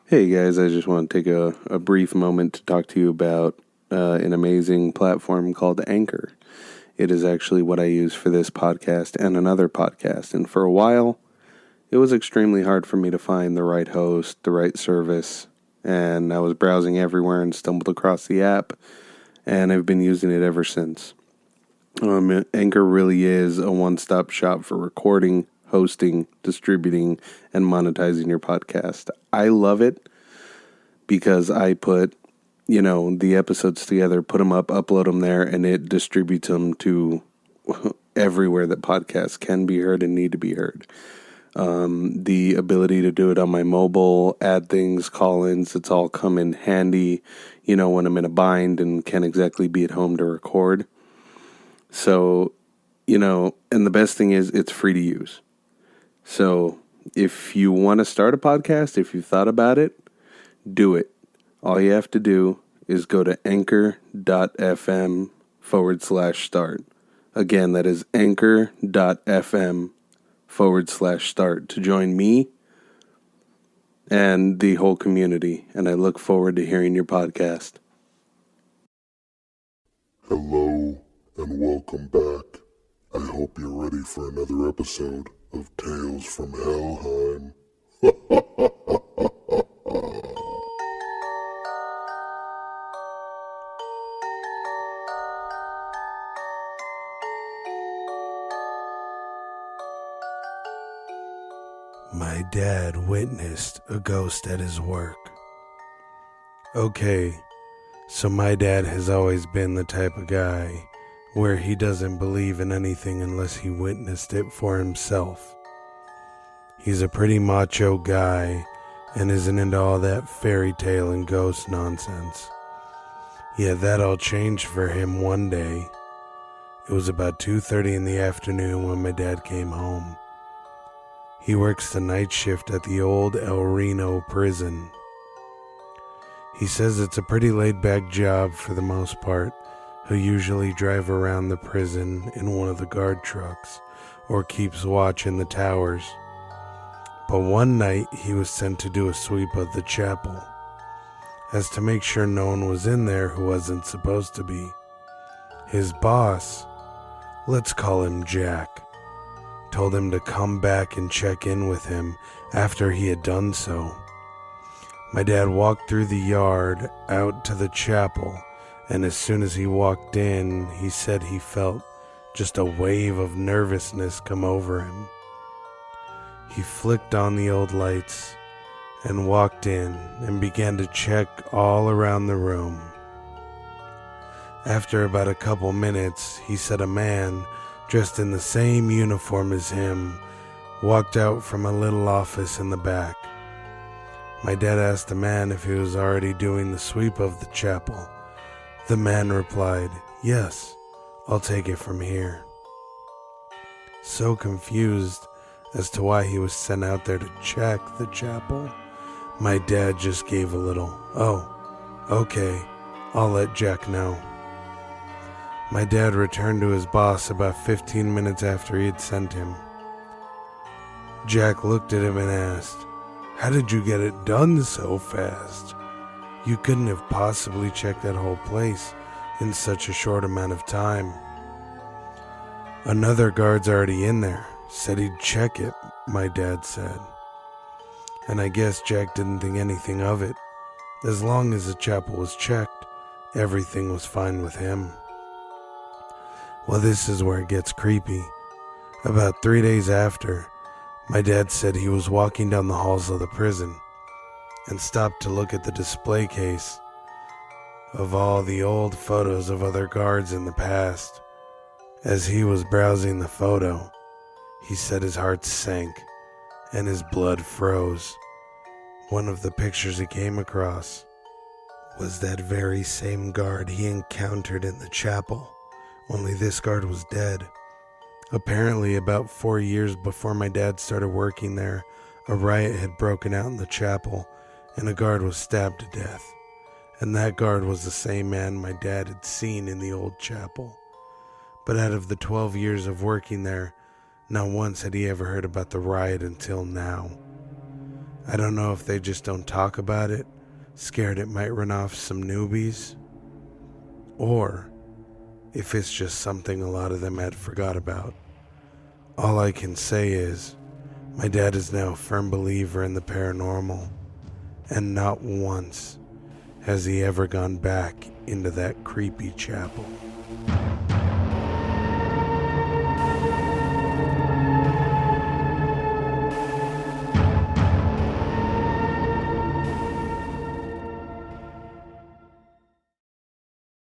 Hey guys, I just want to take a brief moment to talk to you about an amazing platform called Anchor. It is actually what I use for this podcast and another podcast. And for a while, it was extremely hard for me to find the right host, the right service. And I was browsing everywhere and stumbled across the app. And I've been using it ever since. Anchor really is a one-stop shop for recording, hosting, distributing, and monetizing your podcast. I love it because I put, the episodes together, put them up, upload them there, and it distributes them to everywhere that podcasts can be heard and need to be heard. The ability to do it on my mobile, add things, call-ins, it's all come in handy, when I'm in a bind and can't exactly be at home to record. So, and the best thing is it's free to use. So if you want to start a podcast, if you've thought about it, do it. All you have to do is go to anchor.fm/start. Again, that is anchor.fm/start to join me and the whole community. And I look forward to hearing your podcast. Hello and welcome back. I hope you're ready for another episode of Tales from Helheim. My dad witnessed a ghost at his work. Okay, so my dad has always been the type of guy where he doesn't believe in anything unless he witnessed it for himself. He's a pretty macho guy and isn't into all that fairy tale and ghost nonsense. Yet that all changed for him one day. It was about 2:30 in the afternoon when my dad came home. He works the night shift at the old El Reno prison. He says it's a pretty laid-back job for the most part. He'll usually drive around the prison in one of the guard trucks or keeps watch in the towers. But one night he was sent to do a sweep of the chapel, as to make sure no one was in there who wasn't supposed to be. His boss, let's call him Jack, told him to come back and check in with him after he had done so. My dad walked through the yard out to the chapel, and as soon as he walked in, he said he felt just a wave of nervousness come over him. He flicked on the old lights and walked in and began to check all around the room. After about a couple minutes, he said a man dressed in the same uniform as him walked out from a little office in the back. My dad asked the man if he was already doing the sweep of the chapel. The man replied, "Yes, I'll take it from here." So confused as to why he was sent out there to check the chapel, my dad just gave a little, "Oh, okay, I'll let Jack know." My dad returned to his boss about 15 minutes after he had sent him. Jack looked at him and asked, "How did you get it done so fast? You couldn't have possibly checked that whole place in such a short amount of time." "Another guard's already in there, said he'd check it," my dad said. And I guess Jack didn't think anything of it. As long as the chapel was checked, everything was fine with him. Well, this is where it gets creepy. About 3 days after, my dad said he was walking down the halls of the prison and stopped to look at the display case of all the old photos of other guards in the past. As he was browsing the photo, he said his heart sank and his blood froze. One of the pictures he came across was that very same guard he encountered in the chapel, only this guard was dead. Apparently, about 4 years before my dad started working there, a riot had broken out in the chapel and a guard was stabbed to death. And that guard was the same man my dad had seen in the old chapel. But out of the 12 years of working there, not once had he ever heard about the riot until now. I don't know if they just don't talk about it, scared it might run off some newbies, or if it's just something a lot of them had forgot about. All I can say is, my dad is now a firm believer in the paranormal, and not once has he ever gone back into that creepy chapel.